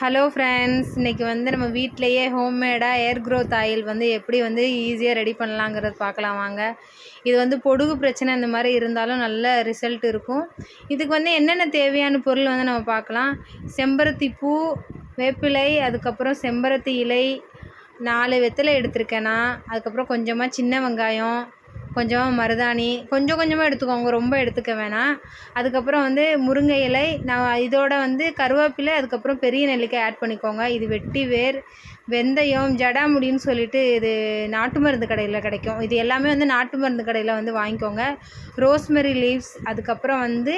Hello friends, இன்றைக்கி வந்து நம்ம வீட்டிலையே ஹோம்மேடாக ஏர் க்ரோத் ஆயில் வந்து எப்படி வந்து ஈஸியாக ரெடி பண்ணலாங்கிறது பார்க்கலாம் வாங்க. இது வந்து பொடுகு பிரச்சனை இந்த மாதிரி இருந்தாலும் நல்ல ரிசல்ட் இருக்கும். இதுக்கு வந்து என்னென்ன தேவையான பொருள் வந்து நம்ம பார்க்கலாம். செம்பருத்தி பூ, வேப்பிலை, அதுக்கப்புறம் செம்பருத்தி இலை, 4 வெத்தலை எடுத்திருக்கேன் நான். அதுக்கப்புறம் கொஞ்சமாக சின்ன வெங்காயம், கொஞ்சமாக மருதாணி, கொஞ்சம் கொஞ்சமாக எடுத்துக்கோங்க, ரொம்ப எடுத்துக்க வேணாம். அதுக்கப்புறம் வந்து முருங்கை இலை, நான் இதோட வந்து கருவேப்பிலை, அதுக்கப்புறம் பெரிய நெல்லிக்காய் ஆட் பண்ணிக்கோங்க. இது வெட்டி வேர், வெந்தயம், ஜடாமுடின்னு சொல்லிட்டு இது நாட்டு மருந்து கடையில் கிடைக்கும். இது எல்லாமே வந்து நாட்டு மருந்து கடையில் வந்து வாங்கிக்கோங்க. ரோஸ்மெரி லீவ்ஸ், அதுக்கப்புறம் வந்து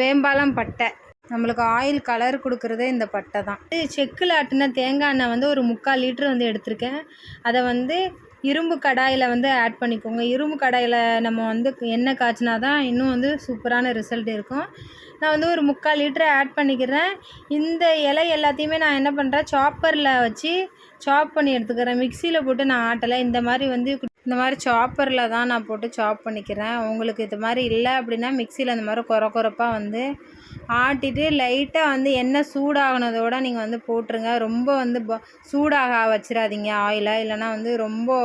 வேம்பாலம் பட்டை. நம்மளுக்கு ஆயில் கலர் கொடுக்குறதே இந்த பட்டை தான். செக்கில் ஆட்டின தேங்காய் எண்ணெய் வந்து ஒரு 3/4 லிட்டர் வந்து எடுத்திருக்கேன். அதை வந்து இரும்பு கடாயில் வந்து ஆட் பண்ணிக்கோங்க. இரும்பு கடாயில் நம்ம வந்து எண்ணெய் காய்ச்சினா தான் இன்னும் வந்து சூப்பரான ரிசல்ட் இருக்கும். நான் வந்து ஒரு 3/4 லிட்டர் ஆட் பண்ணிக்கிறேன். இந்த இலை எல்லாத்தையுமே நான் என்ன பண்ணுறேன், சாப்பரில் வச்சு சாப் பண்ணி எடுத்துக்கிறேன். மிக்சியில் போட்டு நான் ஆட்டலை. இந்த மாதிரி சாப்பரில் தான் நான் போட்டு சாப் பண்ணிக்கிறேன். உங்களுக்கு இது மாதிரி இல்லை அப்படின்னா மிக்சியில் இந்த மாதிரி கொரப்பாக வந்து ஆட்டிட்டு லைட்டாக வந்து எண்ணெய் சூடாகினதோடு நீங்கள் வந்து போட்டுருங்க. ரொம்ப வந்து சூடாக வச்சிடாதீங்க ஆயிலை, இல்லைனா வந்து ரொம்ப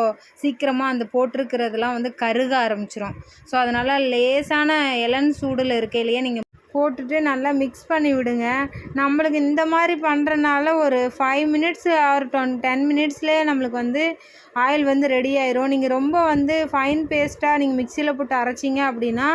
சீக்கிரமாக அந்த போட்டிருக்கிறதுலாம் வந்து கருக ஆரம்பிச்சிடும். ஸோ அதனால் லேசான இளம் சூடில் இருக்கையிலேயே நீங்கள் போட்டுட்டு நல்லா மிக்ஸ் பண்ணி விடுங்க. நம்மளுக்கு இந்த மாதிரி பண்ணுறனால ஒரு 5 மினிட்ஸ் ஆர் 10 மினிட்ஸ்லேயே நம்மளுக்கு வந்து ஆயில் வந்து ரெடி ஆயிரும். நீங்கள் ரொம்ப வந்து ஃபைன் பேஸ்ட்டாக நீங்கள் மிக்சியில் போட்டு அரைச்சிங்க அப்படின்னா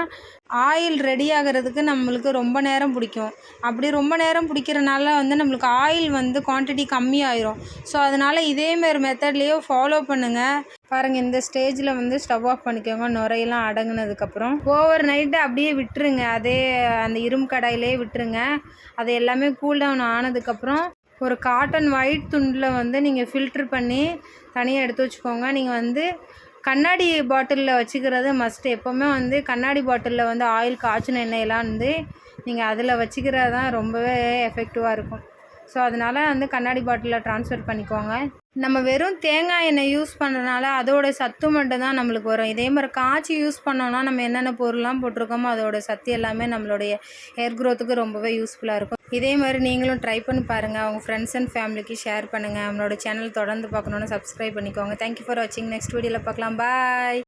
ஆயில் ரெடி ஆகிறதுக்கு நம்மளுக்கு ரொம்ப நேரம் பிடிக்கும். அப்படி ரொம்ப நேரம் பிடிக்கிறனால வந்து நம்மளுக்கு ஆயில் வந்து குவான்டிட்டி கம்மியாயிரும். ஸோ அதனால் இதேமாரி மெத்தட்லேயே ஃபாலோ பண்ணுங்கள். பாருங்கள், இந்த ஸ்டேஜில் வந்து ஸ்டவ் ஆஃப் பண்ணிக்கோங்க. நுரையெல்லாம் அடங்கினதுக்கப்புறம் ஓவர் நைட்டு அப்படியே விட்டுருங்க. அதே அந்த இரும்பு கடாயிலே விட்டுருங்க. அது எல்லாமே கூல் டவுன் ஆனதுக்கப்புறம் ஒரு காட்டன் ஒயிட் துண்டில் வந்து நீங்கள் ஃபில்ட்ரு பண்ணி தனியாக எடுத்து வச்சுக்கோங்க. நீங்கள் வந்து கண்ணாடி பாட்டிலில் வச்சுக்கிறது மஸ்ட்டு. எப்போவுமே வந்து கண்ணாடி பாட்டிலில் வந்து ஆயில் காய்ச்சின எண்ணெயெல்லாம் வந்து நீங்கள் அதில் வச்சுக்கிறது தான் ரொம்பவே எஃபெக்டிவாக இருக்கும். ஸோ அதனால் வந்து கண்ணாடி பாட்டிலில் ட்ரான்ஸ்ஃபர் பண்ணிக்கோங்க. நம்ம வெறும் தேங்காய் எண்ணெய் யூஸ் பண்ணுறதுனால அதோட சத்து மட்டும் தான் நம்மளுக்கு வரும். இதே மாதிரி காய்ச்சி யூஸ் பண்ணோன்னா நம்ம என்னென்ன பொருள்லாம் போட்டிருக்கோமோ அதோட சத்து எல்லாமே நம்மளுடைய ஹேர் க்ரோத்துக்கு ரொம்பவே யூஸ்ஃபுல்லாக இருக்கும். இதே மாதிரி நீங்களும் ட்ரை பண்ணி பாருங்கள். அவங்க ஃப்ரெண்ட்ஸ் அண்ட் ஃபேமிலிக்கு ஷேர் பண்ணுங்கள். நம்மளோட சேனல் தொடர்ந்து பார்க்கணுன்னு சப்ஸ்கிரைப் பண்ணிக்கோங்க. தேங்க்யூ ஃபார் வாட்சிங். நெக்ஸ்ட் வீடியோவில் பார்க்கலாம். பாய்.